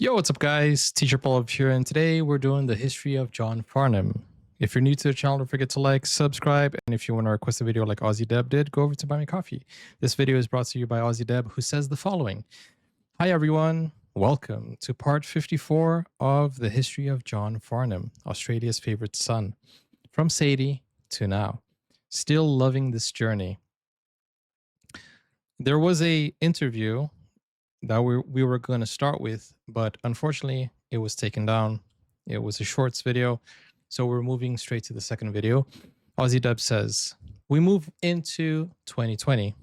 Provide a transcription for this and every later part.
Yo, what's up, guys? Teacher Paul here, and today we're doing the history of John Farnham. If you're new to the channel, don't forget to like, subscribe, and if you want to request a video like Aussie Deb did, go over to Buy Me Coffee. This video is brought to you by Aussie Deb, who says the following. Hi, everyone. Welcome to part 54 of the history of John Farnham, Australia's favorite son. From Sadie to now. Still loving this journey. There was a interview that we were going to start with, but unfortunately it was taken down. It was a shorts video, so we're moving straight to the second video. Aussie Dub says, we move into 2020.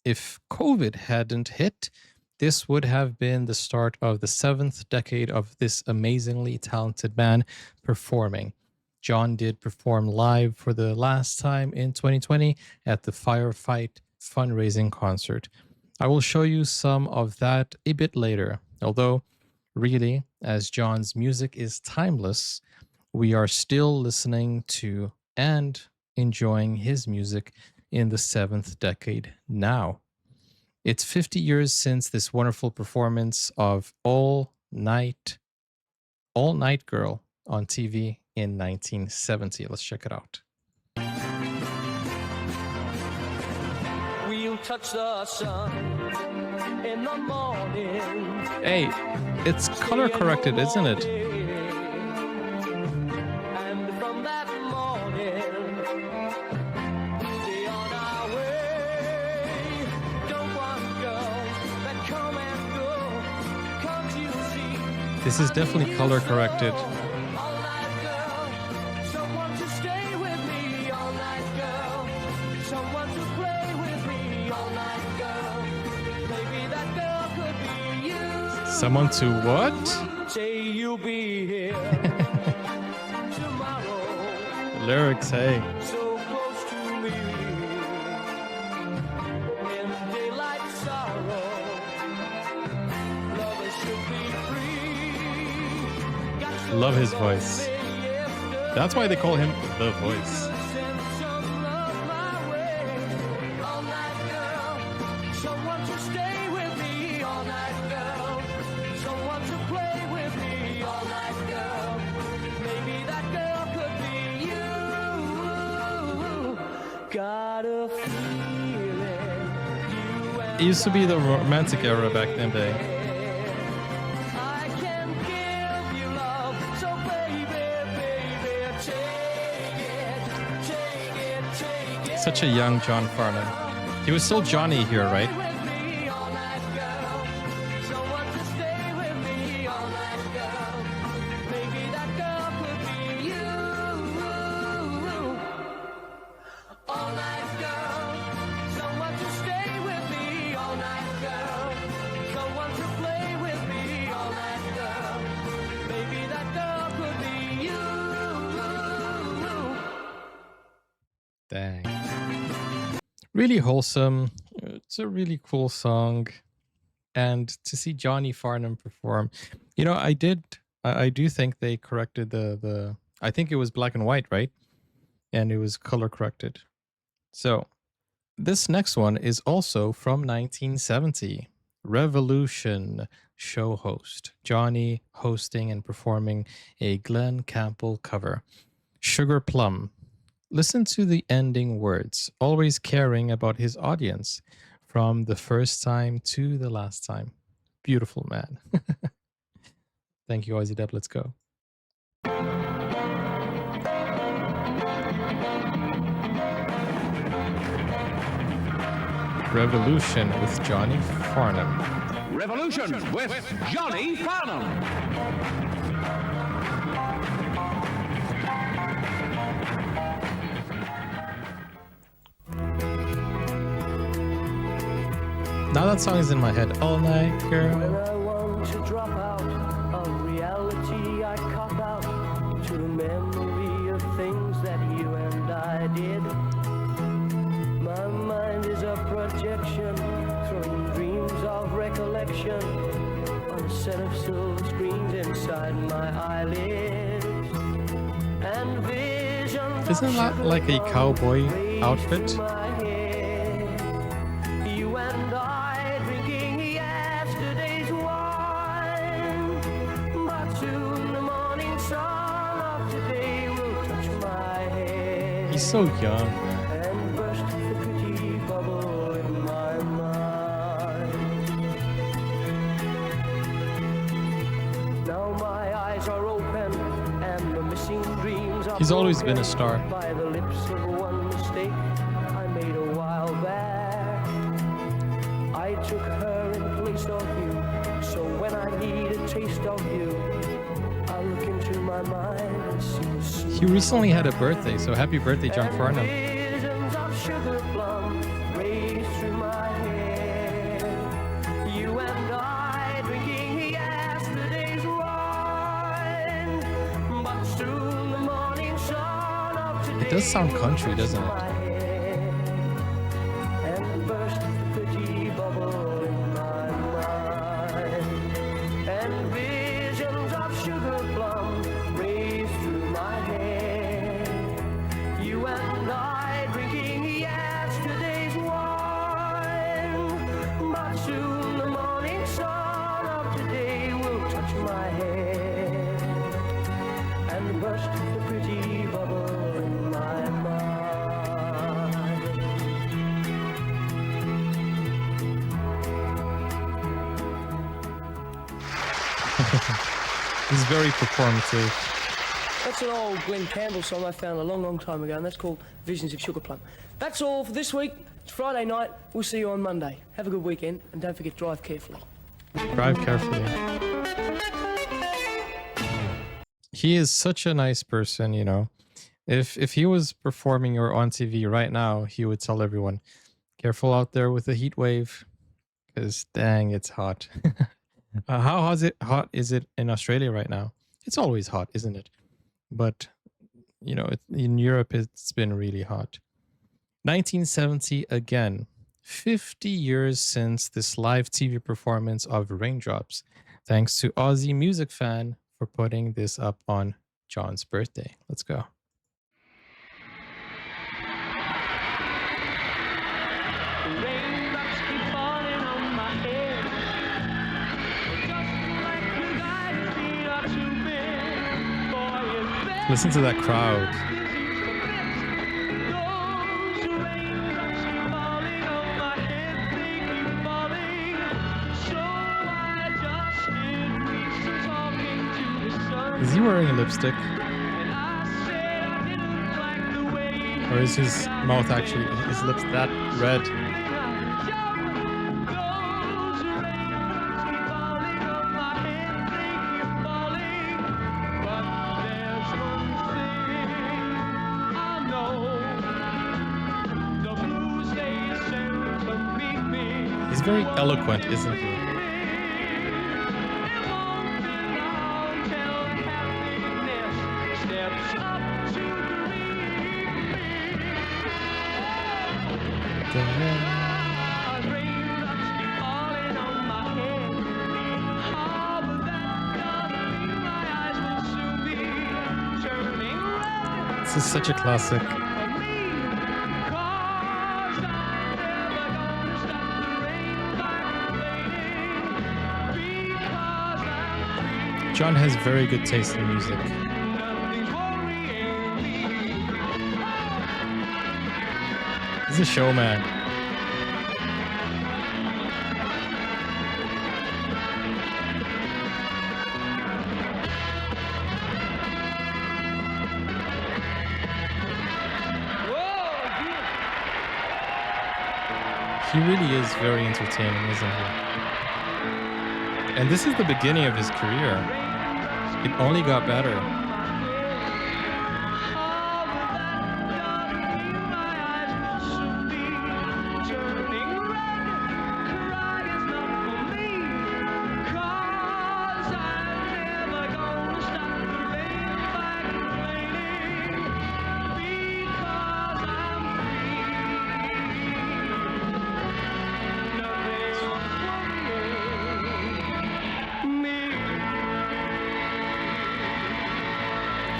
If COVID hadn't hit, this would have been the start of the 7th decade of this amazingly talented man performing. John did perform live for the last time in 2020 at the Firefight fundraising concert. I will show you some of that a bit later, although really, as John's music is timeless, we are still listening to and enjoying his music in the 7th decade now. It's 50 years since this wonderful performance of All Night Girl on TV in 1970. Let's check it out. Touch the sun in the morning. Hey, it's color corrected, isn't it? And from that morning, stay on our way. Don't want girls that come and go. Can't you see? This is definitely color corrected. All night girl, someone to stay with me. All night girl, someone to play with me. All night girl, maybe that girl could be you. Someone to what? Say you'll be here tomorrow. Lyrics, hey. So close to me. In daylight sorrow, lovers should be free. Got to Love his voice. That's why they call him The Voice. Someone to stay with me all night, girl. Someone to play with me all night, girl. Maybe that girl could be you. Got a feeling you and It used to be the romantic era back in the day. I can give you love. So baby, take it. Such a young John Farnham. He was still Johnny here, right? Dang. Really wholesome. It's a really cool song. And to see Johnny Farnham perform, you know, I do think they corrected the I think it was black and white, right? And it was color corrected. So this next one is also from 1970. Revolution show host. Johnny hosting and performing a Glenn Campbell cover. Sugar Plum. Listen to the ending words, always caring about his audience from the first time to the last time. Beautiful man. Thank you, Aussie Deb. Let's go. Revolution with Johnny Farnham. Revolution with Johnny Farnham. Now that song is in my head. All night, girl. When I want to drop out of reality, I cop out to the memory of things that you and I did. My mind is a projection, throwing dreams of recollection on a set of silver screens inside my eyelids. And visions Isn't that like a cowboy outfit? You and I drinking yesterday's wine. He's so young, man. and burst the pretty bubble in my mind. Now my eyes are open and the missing dreams are He's always been a broken star. by the lips of one mistake I made a while back. I took her in place of you, so when I need a taste of you, I look into my mind and see the sweet He recently had a birthday, so happy birthday, John Farnham. visions of sugar plum race through my head. You and I drinking yesterday's wine, but soon the morning sun of today It does sound country, doesn't it? And burst the pretty bubble in my mind, and visions of sugar plum race through my head. You and I drinking yesterday's wine, but soon the morning sun of today will touch my head and burst the pretty bubble in my mind. He's very performative. That's an old Glenn Campbell song I found a long, long time ago, and that's called Visions of Sugar Plum. That's all for this week. It's Friday night. We'll see you on Monday. Have a good weekend, and don't forget, drive carefully. Drive carefully. He is such a nice person, you know. If he was performing or on TV right now, he would tell everyone, careful out there with the heat wave, because dang, it's hot. How hot is it in Australia right now? It's always hot, isn't it? But, you know, in Europe, it's been really hot. 1970 again. 50 years since this live TV performance of Raindrops. Thanks to Aussie Music Fan for putting this up on John's birthday. Let's go. Raindrops keep falling on my head, just like you guys feet are too big. Boy, it's bad. Listen to that crowd. Those raindrops keep falling on my head, they keep falling. So I just did reasons talking to the sun. Is he wearing a lipstick? And I said I didn't like the way Or is his mouth actually, his lips that red? He's very eloquent, isn't he? This is such a classic. John has very good taste in music. He's a showman. He really is very entertaining, isn't he? And this is the beginning of his career. It only got better.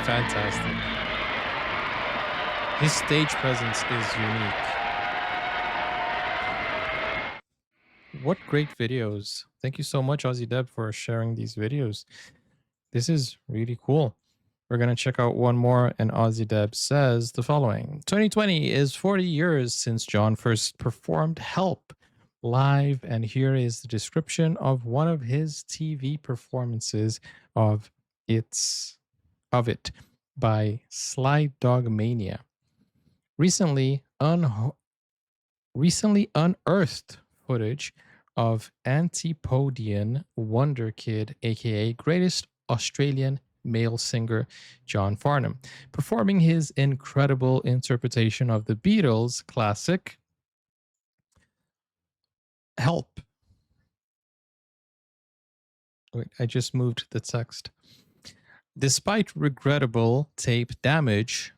Fantastic. His stage presence is unique. What great videos. Thank you so much, Aussie Deb, for sharing these videos. This is really cool. We're going to check out one more, and Aussie Deb says the following. 2020 is 40 years since John first performed Help live, and here is the description of one of his TV performances of it by Sly Dog Mania. Recently unearthed footage of Antipodian Wonder Kid, aka greatest Australian male singer John Farnham, performing his incredible interpretation of the Beatles' classic Help. Wait, I just moved the text. Despite regrettable tape damage,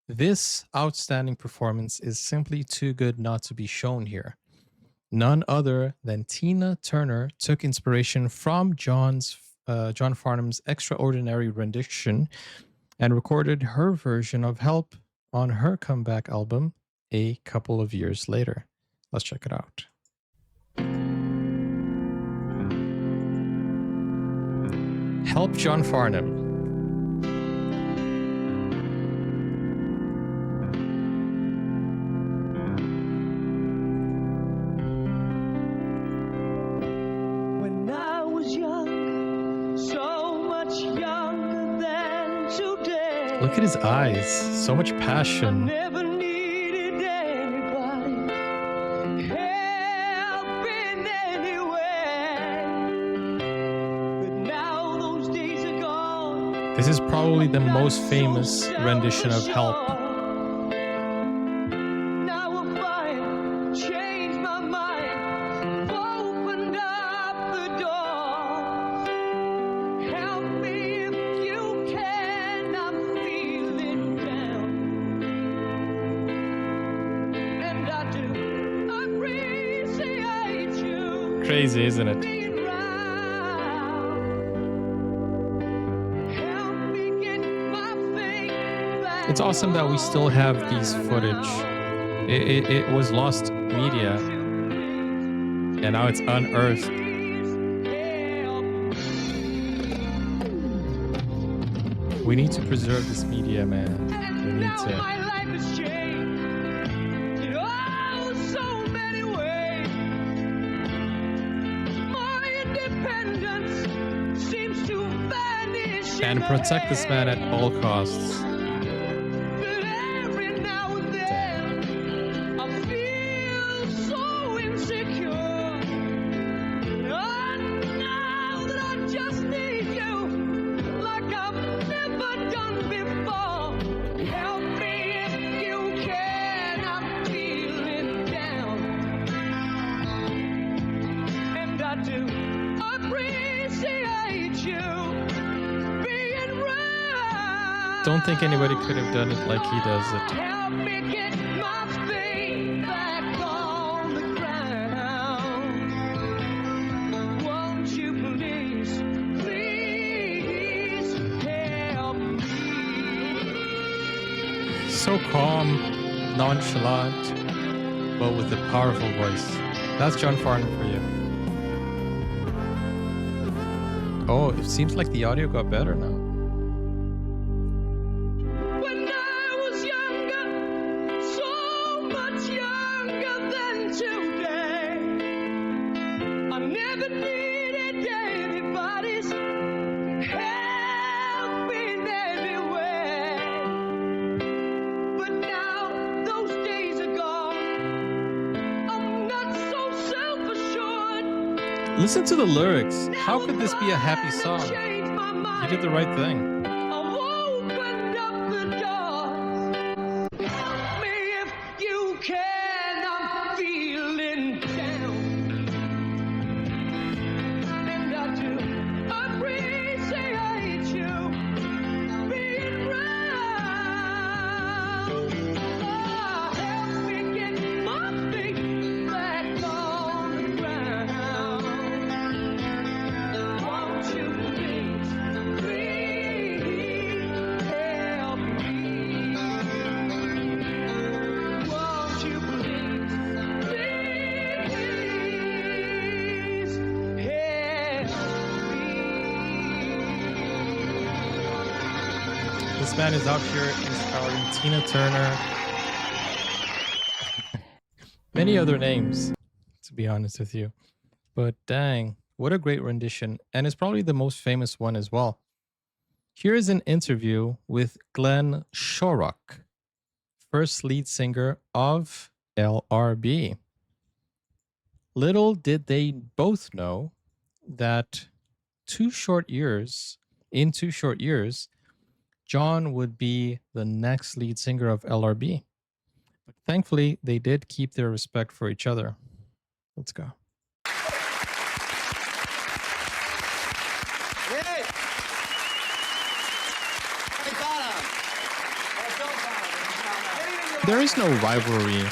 this outstanding performance is simply too good not to be shown here. None other than Tina Turner took inspiration from John Farnham's extraordinary rendition and recorded her version of Help on her comeback album a couple of years later. Let's check it out. Help, John Farnham. When I was young, so much younger than today. Look at his eyes. So much passion. Never needed anybody helping anyway. But now those days are gone. This is probably the most famous rendition of Help. Now I find, changed my mind, opened up the door. Help me if you can, I'm feeling down. And I do appreciate you Crazy, isn't it? being round. Help me get my faith back. It's awesome that we still have these footage. It was lost media, and now it's unearthed. We need to preserve this media, man. We need Now to. my life has changed in oh so many ways. My independence seems to vanish. And protect this man at all costs. But every now and then I feel so insecure. Now that I just need you like I've never done before. Help me if you can, I'm feeling down. And I do appreciate you being right. Don't think anybody could have done it like he does it. Help me get my feet back on the ground. Won't you please, please help me? So calm, nonchalant, but with a powerful voice. That's John Farnham for you. Oh, it seems like the audio got better now. When I was younger, so much younger than today, I never needed anybody's help in any way. But now those days are gone. I'm not so self-assured. Listen to the lyrics. How could this be a happy song? Changed my mind. He did the right thing. I've opened up the doors. Help me if you can, I'm feeling down. And I do appreciate you being round. Help me get my feet back on the ground. Won't you please, please This man is out here inspiring Tina Turner. Many other names, to be honest with you. But dang, what a great rendition. And it's probably the most famous one as well. Here is an interview with Glenn Shorrock, first lead singer of LRB. Little did they both know that in 2 short years, John would be the next lead singer of LRB. But thankfully, they did keep their respect for each other. Let's go. There is no rivalry.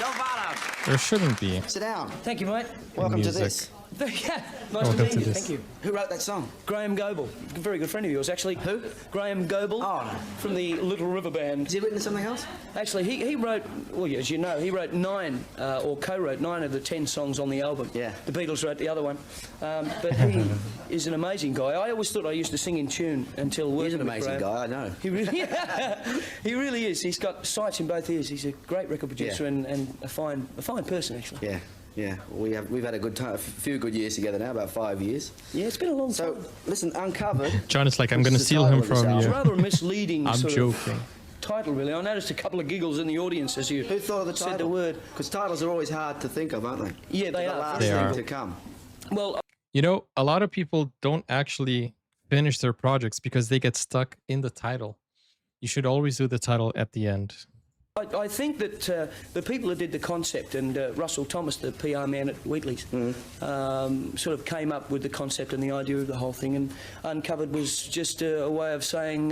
There shouldn't be. Sit down. Thank you, mate. Welcome to music. this. Yeah, nice Welcome to meet to you. this. Thank you. Who wrote that song? Graham Goebel, a very good friend of yours, actually. Who? Graham Goebel. Oh, no. From the Little River Band. Has he written something else? Actually, he wrote, well, as you know, he wrote 9, or co-wrote 9 of the 10 songs on the album. Yeah. The Beatles wrote the other one. But he is an amazing guy. I always thought I used to sing in tune until working He's an with amazing Graham. guy, I know. He really, he really is. He's got sights in both ears. He's a great record producer Yeah. and a fine person, actually. Yeah, yeah. We've had a good time, a few good years together now, about 5 years. Yeah, it's been a long So, time. listen, Uncovered. John is like, I'm Which going to is the steal title him of this from album. It's you. rather a misleading I'm sort joking. of title, really. I noticed a couple of giggles in the audience as you Who thought of the title? said the word. Because titles are always hard to think of, aren't they? Yeah, they the are. last They thing are. to come. Well, You know, a lot of people don't actually finish their projects because they get stuck in the title. You should always do the title at the end. I think that the people who did the concept, and Russell Thomas, the PR man at Wheatley's, sort of came up with the concept and the idea of the whole thing, and Uncovered was just a way of saying,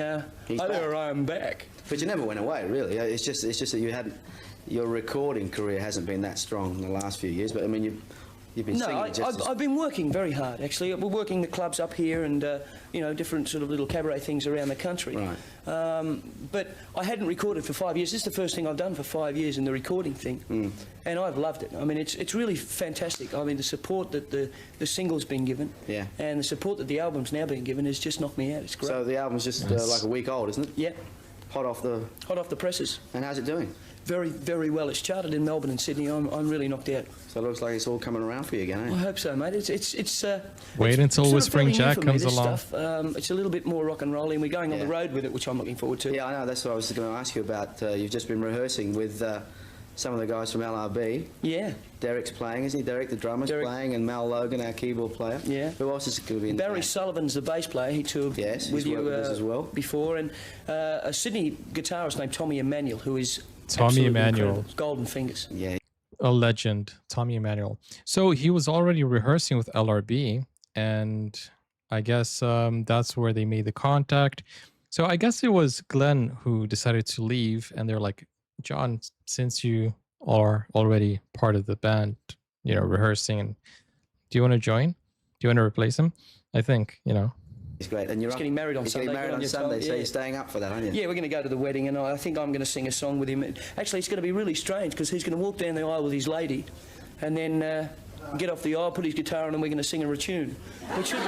He's oh, back. there I am back. But you never went away, really. It's just that you hadn't. Your recording career hasn't been that strong in the last few years. But I mean, you've been No, singing just as... I've been working very hard, actually. We're working the clubs up here and, you know, different sort of little cabaret things around the country. Right. But I hadn't recorded for 5 years. This is the first thing I've done for 5 years in the recording thing. And I've loved it. I mean, it's really fantastic. I mean, the support that the single's been given Yeah. and the support that the album's now being given has just knocked me out. It's great. So the album's just like a week old, isn't it? Yeah, Hot off the... hot off the presses. And how's it doing? Very, very well. It's charted in Melbourne and Sydney. I'm really knocked out. So it looks like it's all coming around for you again, I eh? hope so, mate. It's Wait it's until sort of Whispering fairly new Jack for me, comes this along. Stuff. It's a little bit more rock and roll, and we're going on the Yeah. road with it, which I'm looking forward to. Yeah, I know. That's what I was going to ask you about. You've just been rehearsing with some of the guys from LRB. Yeah. Derek's playing, isn't he? Derek, the drummer's Derek. playing, and Mal Logan, our keyboard player. Yeah. Who else is going to be in Barry the band? Sullivan's the bass player. He toured Yes, with he's you worked with us as well. before, and a Sydney guitarist named Tommy Emmanuel, who is Tommy absolutely Emmanuel. incredible. Golden fingers. Yeah. A legend, Tommy Emmanuel. So he was already rehearsing with LRB, and I guess that's where they made the contact. So I guess it was Glenn who decided to leave, and they're like, John, since you are already part of the band, you know, rehearsing, and do you want to join? Do you want to replace him? I think, you know. He's great. And you're He's up- getting married on he's Sunday. getting married Good on on you, Sunday, Tom. so Yeah. you're staying up for that, aren't you? Yeah, we're going to go to the wedding, and I think I'm going to sing a song with him. Actually, it's going to be really strange because he's going to walk down the aisle with his lady, and then get off the aisle, put his guitar on, and we're going to sing her a tune, which should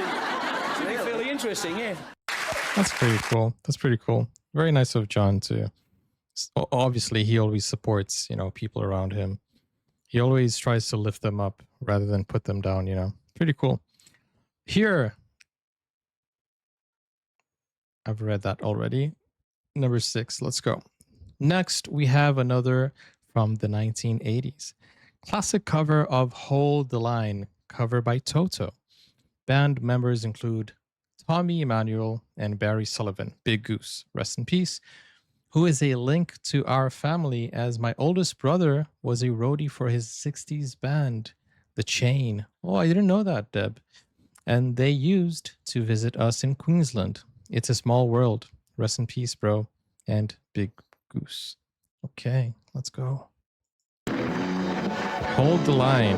be fairly interesting. Yeah. That's pretty cool. That's pretty cool. Very nice of John to. Obviously, he always supports, you know, people around him. He always tries to lift them up rather than put them down, you know. Pretty cool. Here, I've read that already. Number 6, let's go. Next, we have another from the 1980s. Classic cover of Hold the Line, cover by Toto. Band members include Tommy Emmanuel and Barry Sullivan, Big Goose, rest in peace, who is a link to our family as my oldest brother was a roadie for his 60s band, The Chain. Oh, I didn't know that, Deb. And they used to visit us in Queensland. It's a small world. Rest in peace, bro. And Big Goose. Okay, let's go. Hold the line.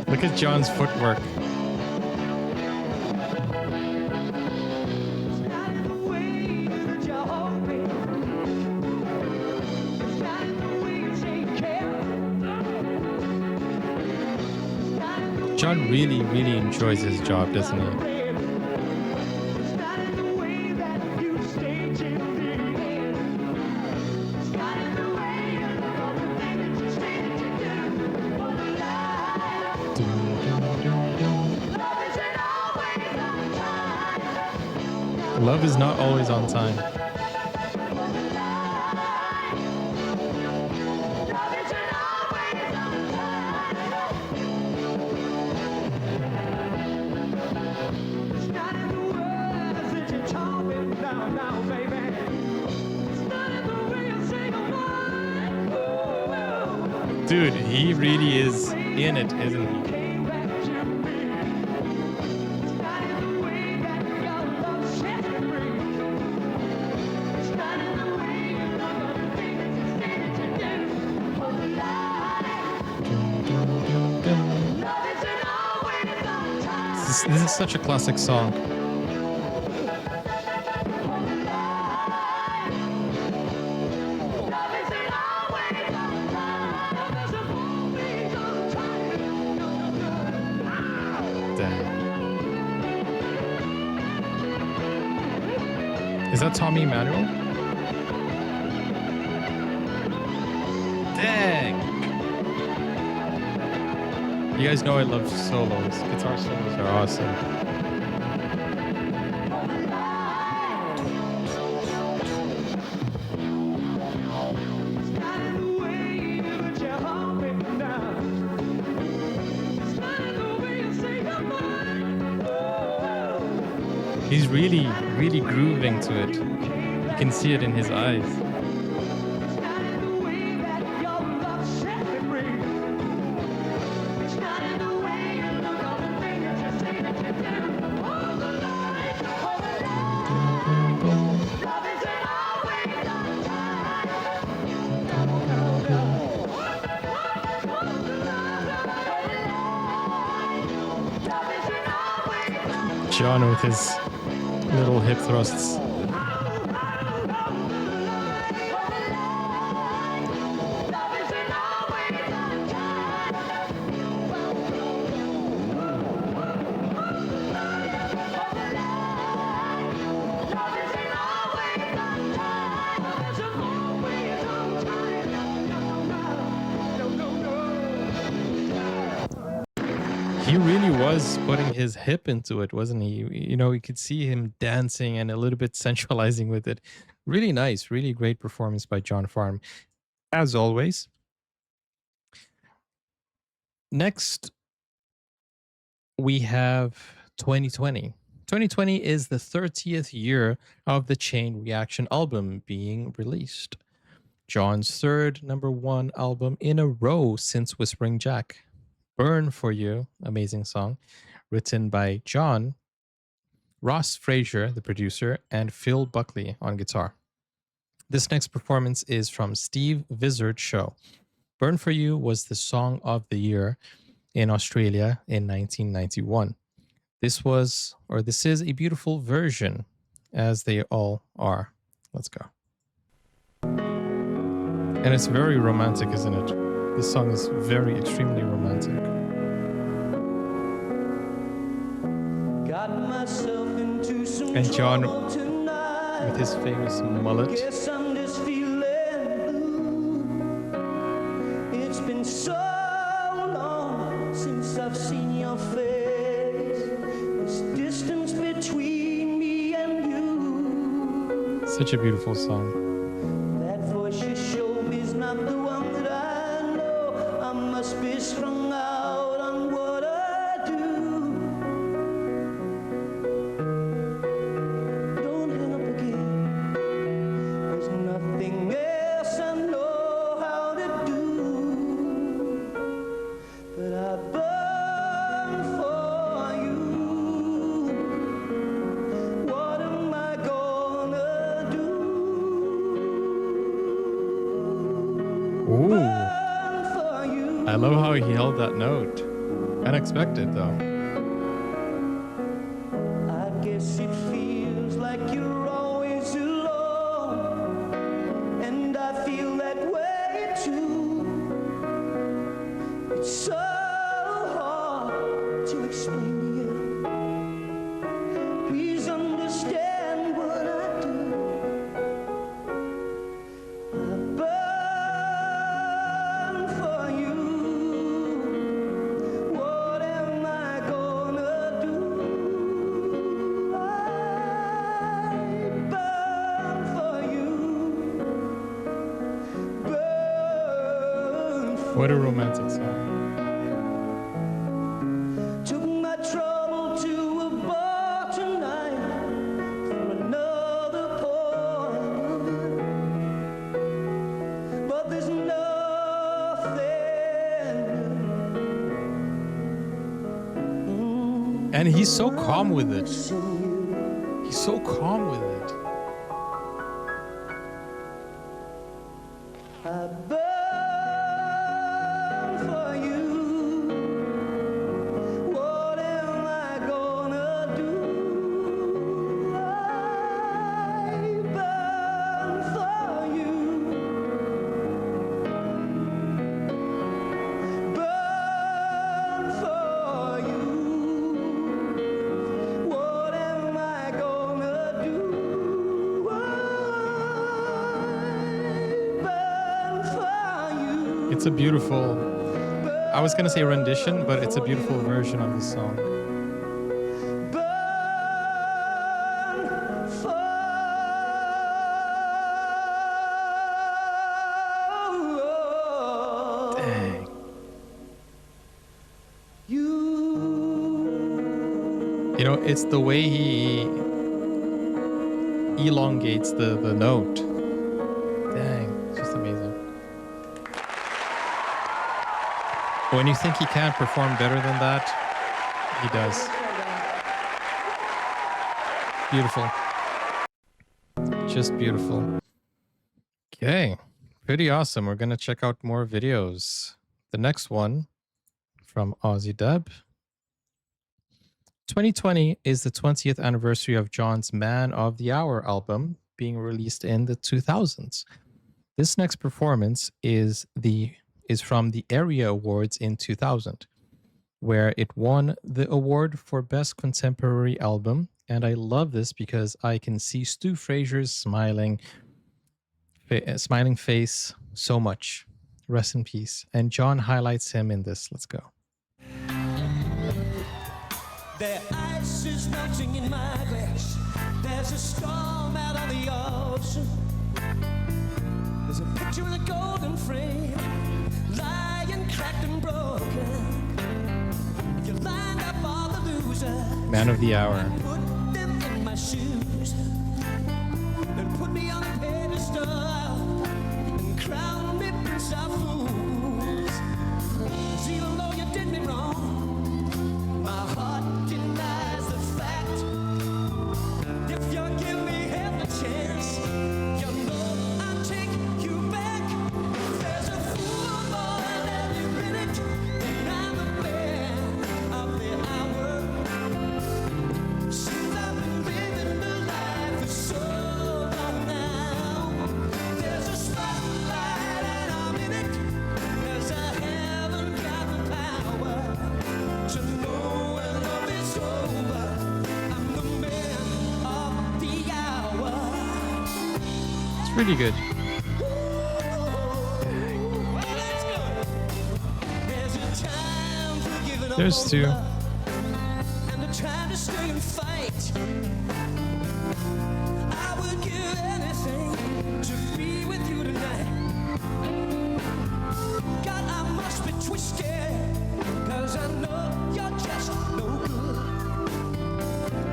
Look at John's footwork. John really, really enjoys his job, doesn't he? Love is not always on time. Dude, he really is in it, isn't he? This is such a classic song. Is that Tommy Emmanuel? Dang! You guys know I love solos. Guitar solos are awesome. He's really, really grooving to it. You can see it in his eyes. John with his little hip thrusts. He really was putting his hip into it, wasn't he? You know, you could see him dancing and a little bit sensualizing with it. Really nice, really great performance by John Farnham, as always. Next, we have 2020. 2020 is the 30th year of the Chain Reaction album being released. John's third #1 album in a row since Whispering Jack. Burn for You, amazing song, written by John, Ross Frazier, the producer, and Phil Buckley on guitar. This next performance is from Steve Vizard's show. Burn for You was the song of the year in Australia in 1991. This is a beautiful version, as they all are. Let's go. And it's very romantic, isn't it? This song is very, extremely romantic. And John, with his famous mullet. It's been so long since I've seen your face. This distance between me and you. Such a beautiful song. That voice you showed me is not the one that I know. I must be strung out on what I do. Don't hang up again. There's nothing else I know how to do. But I burn for you. What am I gonna do? Ooh. I love how he held that note. Unexpected, though. I guess it feels like you're always alone, and I feel that way too. It's so hard What a romantic song. Took my trouble to a bar tonight from another point, but there's nothing. And he's so calm with it. He's so calm with it. I burn for you. What am I gonna do? I burn for you. Burn for you. What am I gonna do? It's a beautiful, I was gonna say rendition, but it's a beautiful version of the song. Dang. You know, it's the way he elongates the note. Dang, it's just amazing. When you think he can't perform better than that, he does. Beautiful. Just beautiful. Okay, pretty awesome. We're gonna check out more videos. The next one from Aussie Dub. 2020 is the 20th anniversary of John's Man of the Hour album being released in the 2000s. This next performance is from the ARIA Awards in 2000, where it won the award for Best Contemporary Album. And I love this because I can see Stu Fraser's smiling face so much. Rest in peace. And John highlights him in this. Let's go. The ice is melting in my glass. There's a storm out on the ocean. There's a picture in a golden frame, lying cracked and broken. You lined up all the losers. Man of the Hour. Put them in my shoes. Then put me on a pedestal and crown me prince of fools. 'Cause even though you did me wrong, my heart denies the fact. If you give me half a chance, you know I'll take you back. There's a fool on every minute, and I'm the man of the hour. Since I've been living the life for so long now, there's a spotlight and I'm in it, 'cause I haven't got the power to know when love is over. I'm the man of the hour. It's pretty good. Well, that's good. There's a time for giving up There's on two. love and a time to stay and fight. I would give anything to be with you tonight. God, I must be twisted, 'cause I know you're just no good.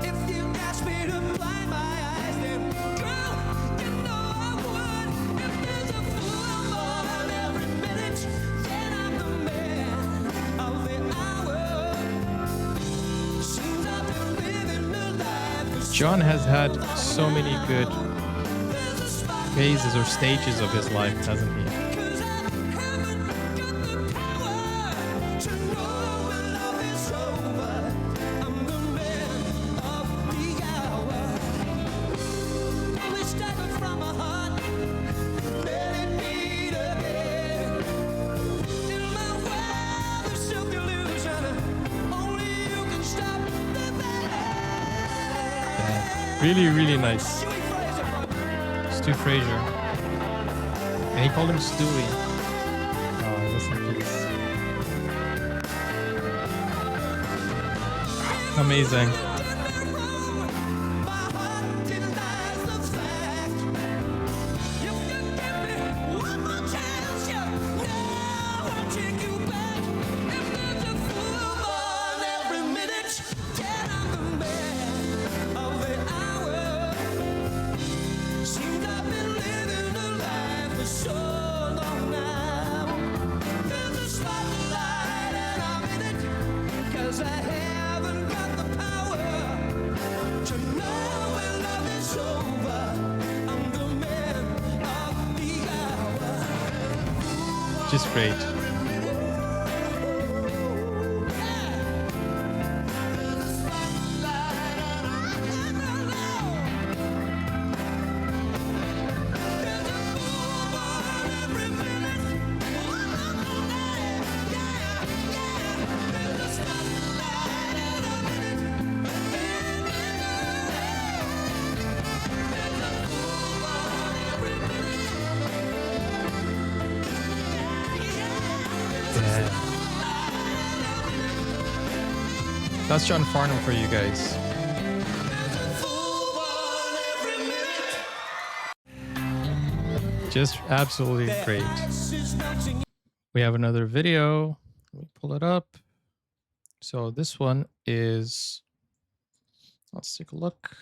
If you ask me to blind my eyes, then girl, you know I would. If there's a fool on every minute, then I'm the man of the hour. Since I've been living the life for so John has had so many good there's a spot, phases or stages of his life, hasn't he? 'cause I haven't got the power to know when love is over. I'm the man of the hour. Always stagger from my heart, let it beat again. In my world of self-delusion, only you can stop the bad. Really, really nice. Sweet Fraser. Stu Fraser. And he called him Stewie. Oh, listen to this. Amazing. Just great. That's John Farnham for you guys. Just absolutely great. We have another video. Let me pull it up. So this one is, let's take a look.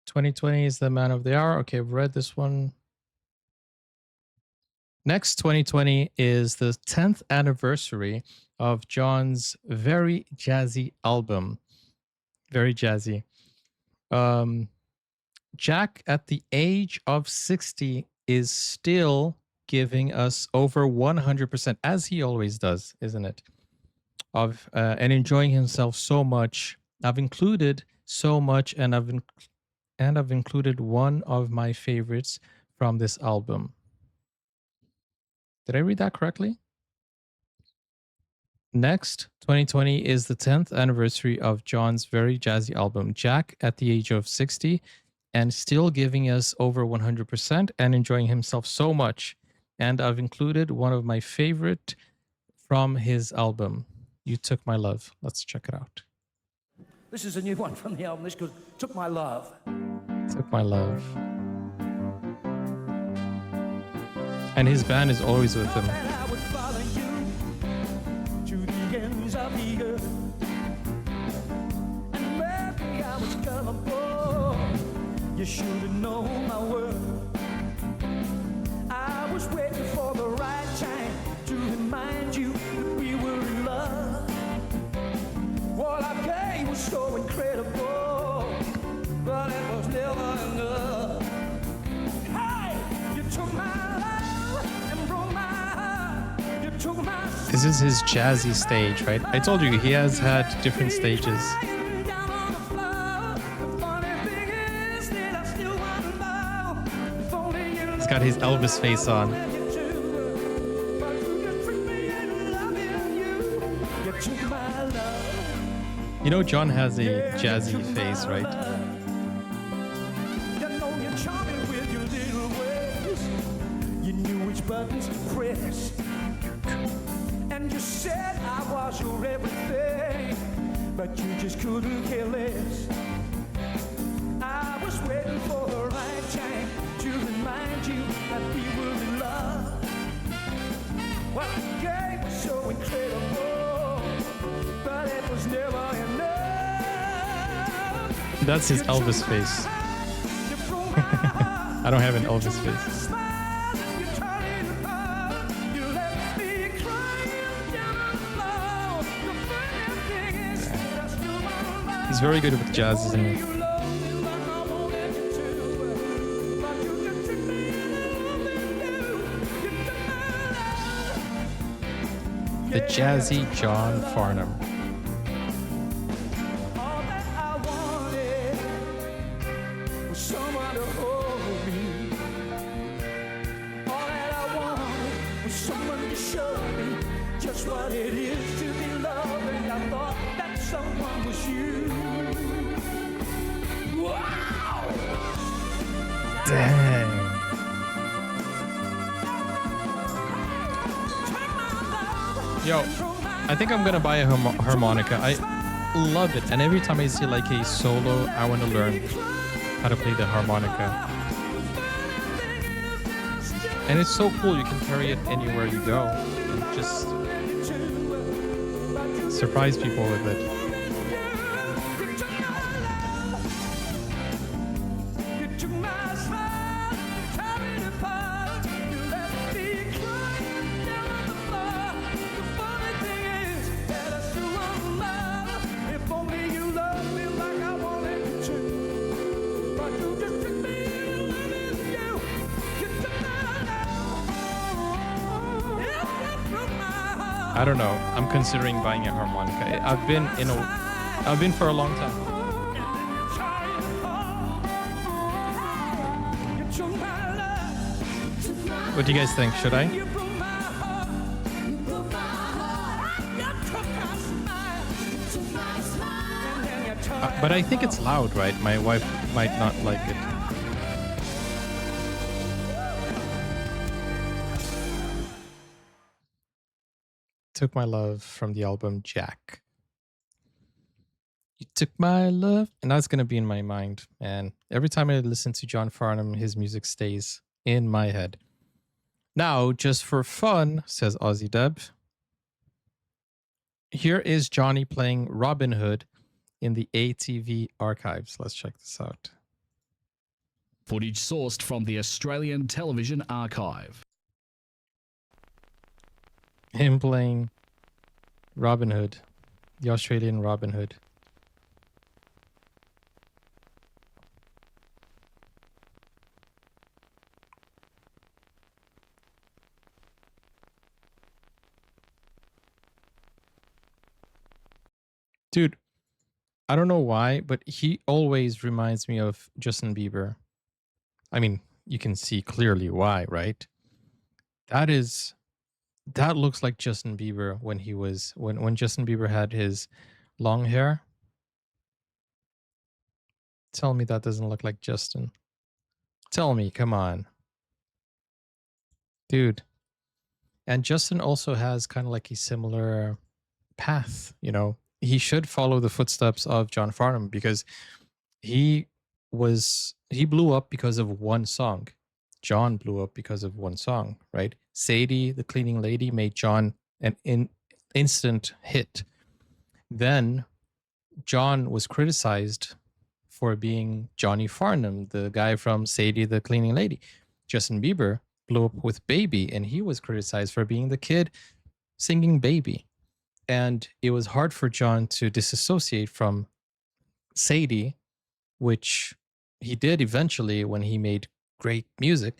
2020 is the man of the hour. Okay, I've read this one. Next, 2020 is the 10th anniversary of John's very jazzy album. Very jazzy. Jack, at the age of 60, is still giving us over 100%, as he always does, isn't it? And enjoying himself so much. I've included so much, and I've included one of my favorites from this album. Did I read that correctly? Next, 2020 is the 10th anniversary of John's very jazzy album, Jack, at the age of 60, and still giving us over 100% and enjoying himself so much. And I've included one of my favorite from his album, You Took My Love. Let's check it out. This is a new one from the album. This goes, Took My Love. Took My Love. And his band is always with him. I would follow you to the ends of the earth. And maybe I was gullible. You should have known my worth. I was waiting for the right time to remind you that we were in love. What I gave was so incredible, but it was never enough. Hey, you took my love and broke my heart. You took my This is his jazzy stage, right? I told you he has had different stages. He's got his Elvis face on. You know, John has a jazzy face, right? You knew which buttons to press, and you said I was your everything, but you just couldn't care less. I was waiting for the right time to remind you that we were in love. What you gave was so incredible, but it was never enough. That's his Elvis face. I don't have an Elvis face. He's very good with jazz, isn't he? The jazzy John Farnham. All that I wanted was someone to hold me. All that I wanted was someone to show me just what it is to be loved, and I thought that someone was you. Wow! Dang. Yo, I think I'm gonna buy a harmonica. I love it, and every time I see like a solo, I want to learn how to play the harmonica. And it's so cool, you can carry it anywhere you go and just surprise people with it. I don't know. I'm considering buying a harmonica. I've been for a long time. What do you guys think? Should I? But I think it's loud, right? My wife might not like it. Took My Love from the album Jack. You took my love, and that's going to be in my mind. And every time I listen to John Farnham, his music stays in my head. Now, just for fun, says Aussie Deb, here is Johnny playing Robin Hood in the ATV archives. Let's check this out. Footage sourced from the Australian Television Archive. Him playing Robin Hood, the Australian Robin Hood. Dude, I don't know why, but he always reminds me of Justin Bieber. I mean, you can see clearly why, right? That looks like Justin Bieber when Justin Bieber had his long hair. Tell me that doesn't look like Justin. Tell me, come on. Dude. And Justin also has kind of like a similar path, you know. He should follow the footsteps of John Farnham because he blew up because of one song. John blew up because of one song, right? Sadie, the cleaning lady, made John an instant hit. Then John was criticized for being Johnny Farnham, the guy from Sadie, the cleaning lady. Justin Bieber blew up with Baby, and he was criticized for being the kid singing Baby. And it was hard for John to disassociate from Sadie, which he did eventually when he made great music,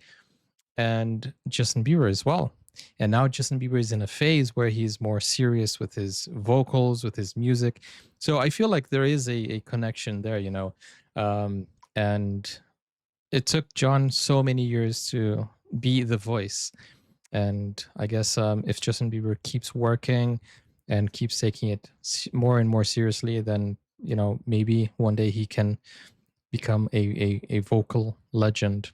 and Justin Bieber as well. And now Justin Bieber is in a phase where he's more serious with his vocals, with his music. So I feel like there is a connection there, you know. And it took John so many years to be the voice. And I guess if Justin Bieber keeps working and keeps taking it more and more seriously, then, you know, maybe one day he can become a vocal legend.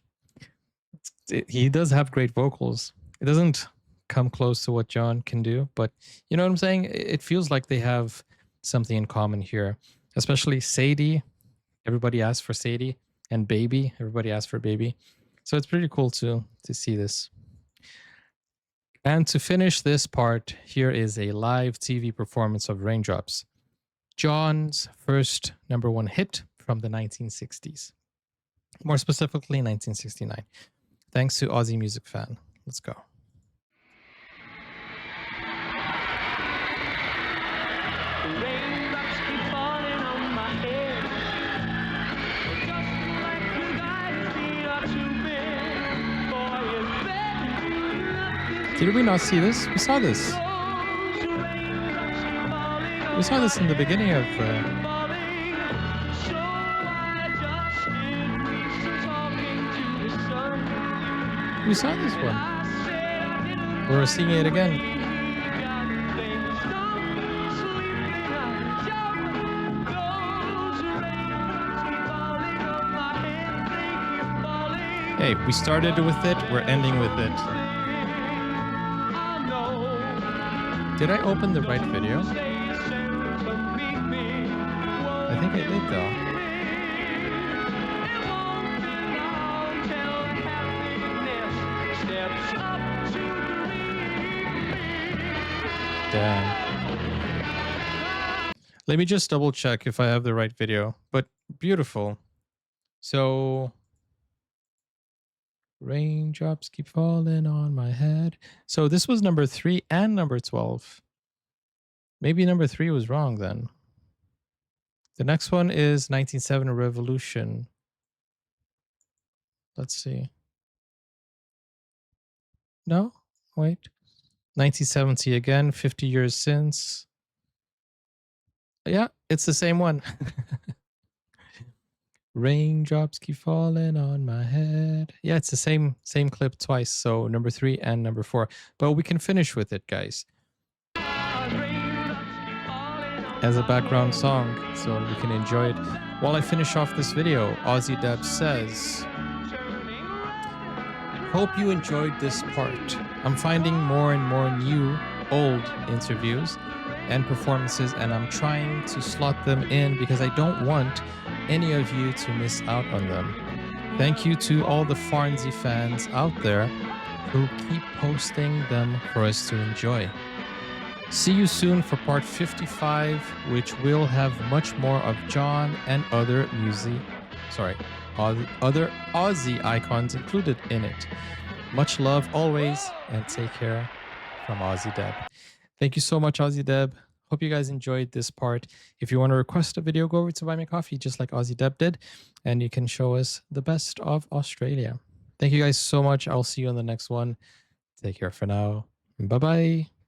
He does have great vocals. It doesn't come close to what John can do, but you know what I'm saying? It feels like they have something in common here, especially Sadie. Everybody asks for Sadie, and Baby. Everybody asks for Baby. So it's pretty cool to see this. And to finish this part, here is a live TV performance of Raindrops, John's first #1 hit from the 1960s. More specifically, 1969. Thanks to Aussie Music Fan. Let's go. Raindrops keep falling on my head. Just like you guys feet are too big. Boy, it's better to not this. Did we not see this? We saw this. We saw this in the beginning of... we saw this one. We're seeing it again. Hey, we started with it, we're ending with it. Did I open the right video? I think I did though. Damn. Let me just double check if I have the right video, but beautiful. So, raindrops keep falling on my head. So this was #3 and #12. Maybe #3 was wrong then. The next one is 1970 Revolution. Let's see. No? Wait. 1970 again, 50 years since. Yeah, it's the same one. Raindrops keep falling on my head. Yeah, it's the same clip twice. So number 3 and number 4. But we can finish with it, guys, as a background song, so we can enjoy it. While I finish off this video, Aussie Deb says, hope you enjoyed this part. I'm finding more and more new, old interviews and performances, and I'm trying to slot them in because I don't want any of you to miss out on them. Thank you to all the Farnsey fans out there who keep posting them for us to enjoy. See you soon for part 55, which will have much more of John and other other Aussie icons included in it. Much love always, and take care from Aussie Deb. Thank you so much, Aussie Deb. Hope you guys enjoyed this part. If you want to request a video, go over to Buy Me Coffee, just like Aussie Deb did, and you can show us the best of Australia. Thank you guys so much. I'll see you on the next one. Take care for now. Bye-bye.